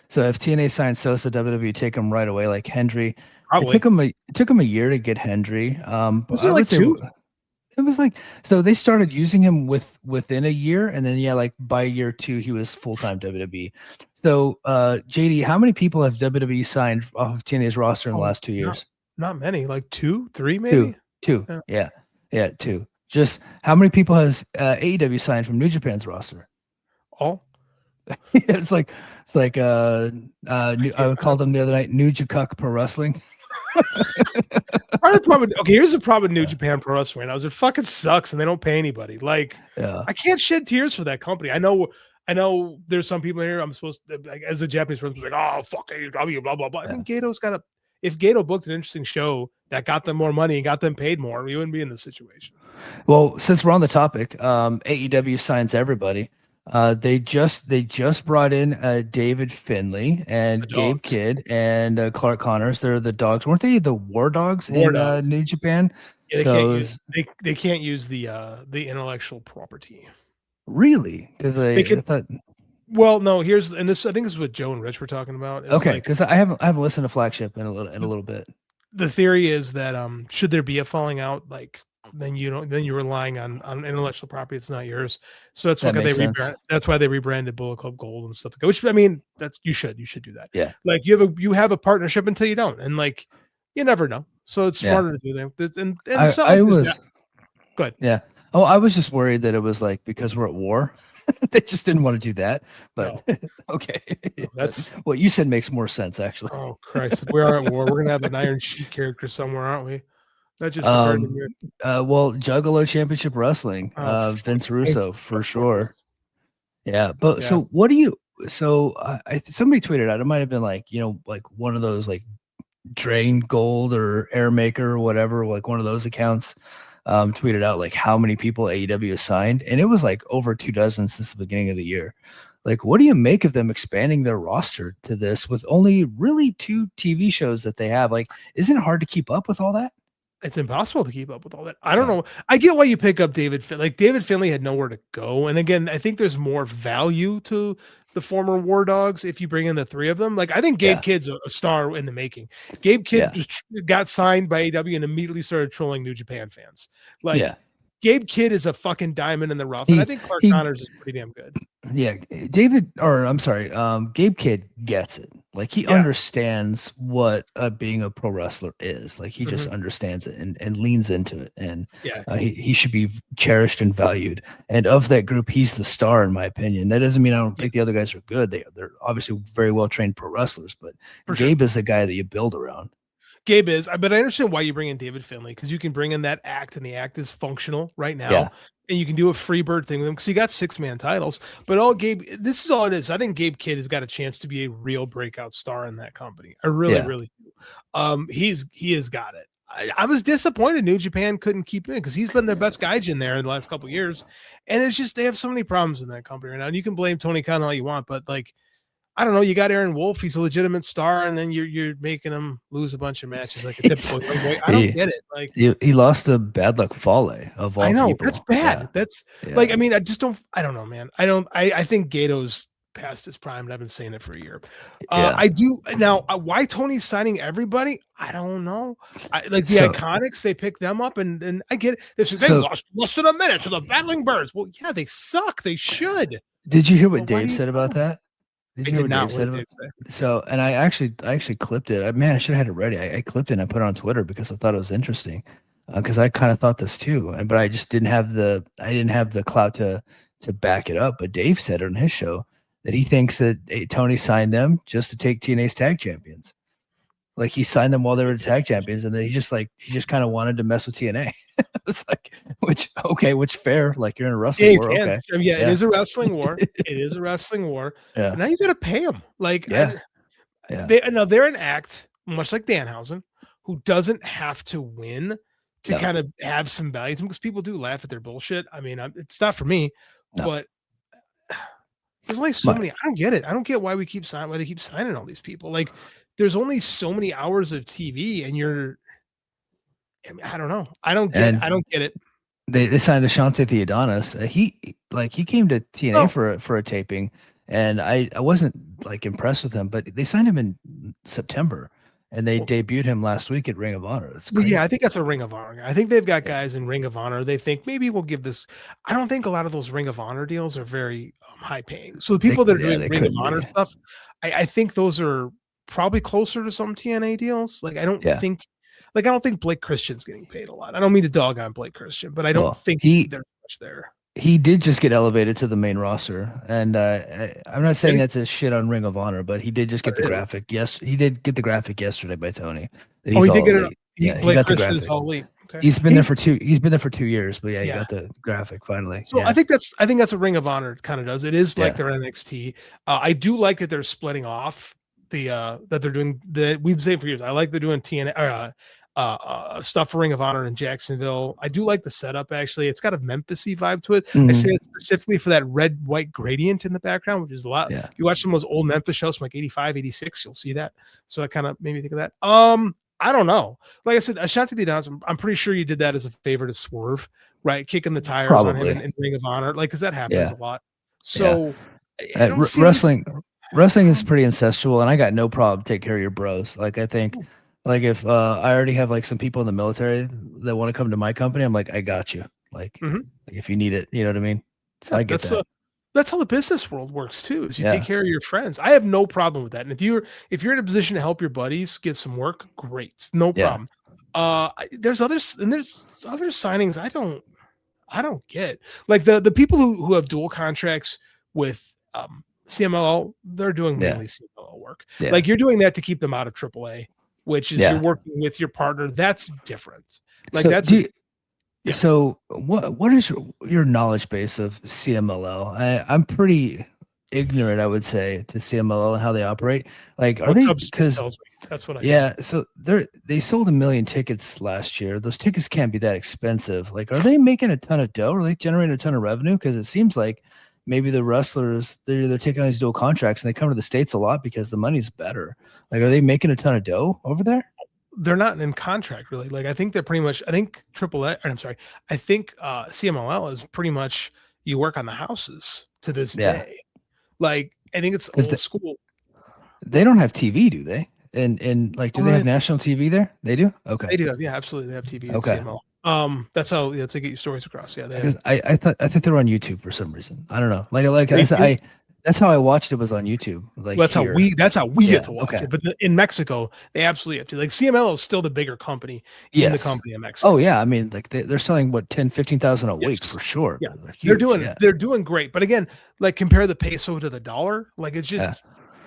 So if TNA signed Sosa, WWE take him right away, like Hendry. Probably. It took him a year to get Hendry. But Wasn't I it would like say two? it was like so they started using him within a year, and then yeah, like by year two, he was full time WWE. So JD, how many people have WWE signed off of TNA's roster in the Oh, last 2 not years? not many. Like two, three, Two, maybe. two, Yeah. yeah, yeah, two. Just how many people has AEW signed from New Japan's roster? All. it's like it's like I can't. I called them the other night New Jakuk Pro Wrestling. Part of the problem. Okay, here's the problem with New Japan Pro Wrestling right now: is it fucking sucks and they don't pay anybody. Like, Yeah, I can't shed tears for that company. I know. There's some people here. I'm supposed to, like, as a Japanese person, like, oh fuck AEW, blah blah blah. I yeah. mean, Gato's got a. If Gato booked an interesting show that got them more money and got them paid more, we wouldn't be in this situation. Well, since we're on the topic, AEW signs everybody. They just brought in David Finley The and Gabe dogs, Kidd and Clark Connors. They're the dogs, weren't they? The War Dogs war in dogs. New Japan. Yeah, So they can't use the intellectual property. really, because They I can. thought Well, no. Here's and this. I think this is what Joe and Rich were talking about. Is okay, like because I haven't listened to Flagship in a little bit. the theory is that should there be a falling out, like then you're relying on intellectual property. It's not yours. So that's why That they makes sense. that's why they rebranded Bullet Club Gold and stuff like that. Which I mean, that's you should do that. Yeah, Like you have a partnership until you don't, and like you never know. So it's yeah. smarter to do that. And it's not I like this. was Good. yeah. Oh, I was just worried that it was like because we're at war, they just didn't want to do that. But No, okay, no, but that's what you said makes more sense actually. oh Christ. If we are at war, we're gonna have an Iron Sheik character somewhere, aren't we? That just occurred to me. Well, Juggalo Championship Wrestling, Oh, fuck. Vince Thank Russo you. for Of course. sure. Yeah, but Yeah. so what do you? So somebody tweeted out. It might have been like like one of those like Drain Gold or Airmaker or whatever, like one of those accounts. Tweeted out like how many people AEW has signed, and it was like over 2 dozen since the beginning of the year. Like, what do you make of them expanding their roster to this with only really 2 TV shows that they have? Like, isn't it hard to keep up with all that? It's impossible to keep up with all that. I don't Yeah, know. I get why you pick up David Like David Finley had nowhere to go. And again, I think there's more value to the former War Dogs if you bring in the three of them. Like I think Gabe yeah, Kidd's a star in the making. Gabe Kidd yeah, just got signed by AEW and immediately started trolling New Japan fans. Like yeah. Gabe Kidd is a fucking diamond in the rough, and I He think Clark he Connors is pretty damn good. Yeah, David, or I'm sorry, Gabe Kidd gets it. Like he Yeah. understands what being a pro wrestler is. Like he just Mhm. understands it and leans into it, and Yeah. he should be cherished and valued. And of that group, he's the star, in my opinion. That doesn't mean I don't Yeah. think the other guys are good. They're obviously very well trained pro wrestlers, but For sure. Gabe is the guy that you build around. Gabe is, but I understand why you bring in David Finley because you can bring in that act, and the act is functional right now, Yeah, and you can do a free bird thing with him because he got 6-man titles. But all Gabe, this is all it is. I think Gabe Kidd has got a chance to be a real breakout star in that company. I really, yeah. really do. He has got it. I was disappointed New Japan couldn't keep him because he's been their best gaijin there in the last couple of years, and it's just they have so many problems in that company right now. And you can blame Tony Khan all you want, but like I don't know. You got Aaron Wolf; he's a legitimate star, and then you're making him lose a bunch of matches like a typical young boy. I don't he, get it. Like he lost to Bad Luck Fale of I all know that's people. Yeah, bad. That's like yeah, I mean I just don't. I don't know, man. I don't. I think Gato's past his prime, and I've been saying it for a year. yeah. I do now. Why Tony's signing everybody? I don't know. Like the So Iconics, they pick them up, and I get it. They so lost less than a minute to the Battling Birds. Well, yeah, they suck. They should. did you hear what But why do Dave you said tell about them? that? Did I you hear did what not. Dave What said did about? Dave say? So, and I actually clipped it. Man, I should have had it ready. I clipped it and I put it on Twitter because I thought it was interesting. Because I kind of thought this too, but I just I didn't have the clout to back it up. But Dave said on his show that he thinks that Tony signed them just to take TNA's tag champions. Like he signed them while they were tag champions, and then he just kind of wanted to mess with TNA. It's like, which fair. Like you're in a Yeah, wrestling you war, can. okay, I mean, yeah, it yeah, is a wrestling war. It is a wrestling war. yeah, But now you got to pay them. Like yeah, yeah, they're an act, much like Danhausen, who doesn't have to win to no, kind of have some value to them because people do laugh at their bullshit. I mean, it's not for me, no. but there's only so My, many. I don't get it. I don't get why they keep signing all these people. Like, there's only so many hours of TV, and you're. I, mean, I don't know. and I don't get it. they signed Ashante Theodonis. He came to TNA No, for a taping, and I wasn't like impressed with him, but they signed him in September and they debuted him last week at Ring of Honor. It's Well, yeah, I crazy. think that's a Ring of Honor guy. I think they've got Yeah, guys in Ring of Honor. They think maybe we'll give this. I don't think a lot of those Ring of Honor deals are very high paying. So the people that are doing they Ring of couldn't Honor be. stuff, I think those are probably closer to some TNA deals. Yeah. I don't think Blake Christian's getting paid a lot. I don't mean to dog on Blake Christian, but I don't Well, think there's much there. he did just get elevated to the main roster, and I'm not saying Did he? that's a shit on Ring of Honor, but he did just get the graphic. Yes, he did get the graphic yesterday by Tony that Oh, he's he did all get it. elite. Yeah, he Blake got the Christian is graphic. all elite. Okay, He's been there for 2 years, but yeah, he yeah. got the graphic finally. So Yeah, I think that's what Ring of Honor kind of does. It is like yeah, their NXT. I do like that they're splitting off that they're doing the we've said for years. I like they're doing TNA stuff for Ring of Honor in Jacksonville. I do like the setup actually. It's got a Memphis-y vibe to it. I say Mhm. it specifically for that red white gradient in the background, which is a lot. Yeah. If you watch some of those old Memphis shows from like 85, 86, you'll see that. So that kind of made me think of that. I don't know. Like I said, a shout to the announcement. I'm pretty sure you did that as a favor to Swerve, right? Kicking the tires on him Probably. in Ring of Honor, like because that happens Yeah, a lot. yeah. So I don't see Wrestling is pretty incestual, and I got no problem take care of your bros. Like I think, like if I already have like some people in the military that want to come to my company, I'm like, I got you. Like, Mhm. like if you need it, you know what I mean. So Yeah, I get that. that's how the business world works too. Is you take Yeah, care of your friends. I have no problem with that. And if you're in a position to help your buddies get some work, great, no yeah, problem. There's other signings I don't get. Like the people who have dual contracts with CMLL, they're doing yeah, mainly CMLL work. yeah, Like you're doing that to keep them out of AAA, which is you're yeah. working with your partner. That's different. Like So that's do you, yeah. so what is your knowledge base of CMLL? I'm pretty ignorant, I would say, to CMLL and how they operate. Like, are What they Cubs Speak because tells me. That's what I hear. yeah, so they sold 1 million tickets last year. Those tickets can't be that expensive. Like, are they making a ton of dough? Are they generating a ton of revenue? Because it seems like maybe the wrestlers they're taking on these dual contracts and they come to the States a lot because the money's better. Like, are they making a ton of dough over there? They're not in contract really. Like I think they're pretty much. I think AAA. Or I'm sorry. I think CMLL is pretty much you work on the houses to this Yeah, day. Like I think it's because old school. they don't have TV, do they? And like, do they Uh, have national TV there? They do. Okay, they do have, yeah, absolutely. They have TV and okay. CML. That's how to get your stories across. Yeah, they have. Because I thought they were on YouTube for some reason. I don't know. Like I They said, do. that's how I watched it was on YouTube. Like Well, here. that's how we get Yeah. to watch Okay. it. But in Mexico, they absolutely have to. Like CML is still the bigger company in the Yes. company in Oh Mexico. yeah. I mean, like they're selling what 10,000-15,000 a week Yes. for sure. Yeah. They're huge. Yeah. They're doing great. But again, like compare the peso to the dollar. Like Yeah.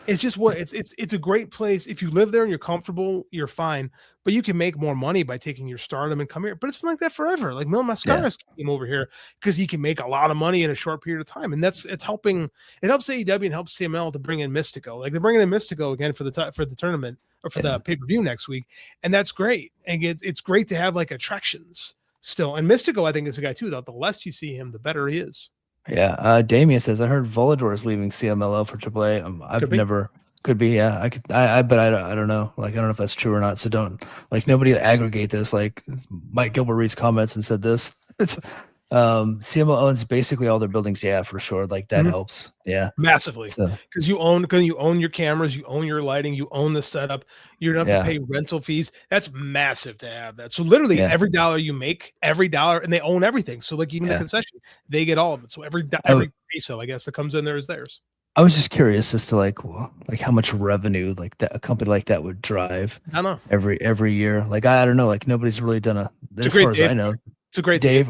it's just what it's a great place. If you live there and you're comfortable, you're fine. But you can make more money by taking your stardom and come here. But it's been like that forever. Like Mil Yeah. Mascaras came over here because he can make a lot of money in a short period of time, and it's helping. It helps AEW and helps CML to bring in Mystico. Like they're bringing in Mystico again for the tournament or for Yeah. the pay per view next week, and that's great. And it's great to have like attractions still. And Mystico, I think, is a guy too. That the less you see him, the better he is. Yeah. Damien says I heard Volador is leaving CMLL for AAA. Could I've be. never could be. Yeah. But I don't know. Like I don't know if that's true or not. So don't like nobody aggregate this. Like Mike Gilbert reads comments and said this. It's CML owns basically all their buildings. Yeah, for sure. Like that Mhm. helps. Yeah. Massively, So because you own your cameras, you own your lighting, you own the setup. You don't have to yeah. pay rental fees. That's massive to have that. So literally Yeah. every dollar you make, every dollar, and they own everything. So like even the Yeah. concession, they get all of it. So I, every peso, I guess, that comes in there is theirs. I was just curious as to like how much revenue like that a company like that would drive I don't know. every year. Like I don't know. Like nobody's really done It's a as great far as Dave. I know. It's a great Dave,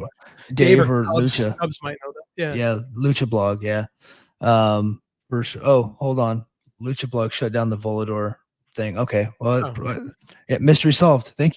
Dave Dave or or Cubs. Lucha. Cubs might know that. Yeah. Yeah, Lucha Blog. Yeah. For sure. Oh, hold on. Lucha Blog shut down the Volador thing. Okay. Well, Oh, yeah, mystery solved. Thank you.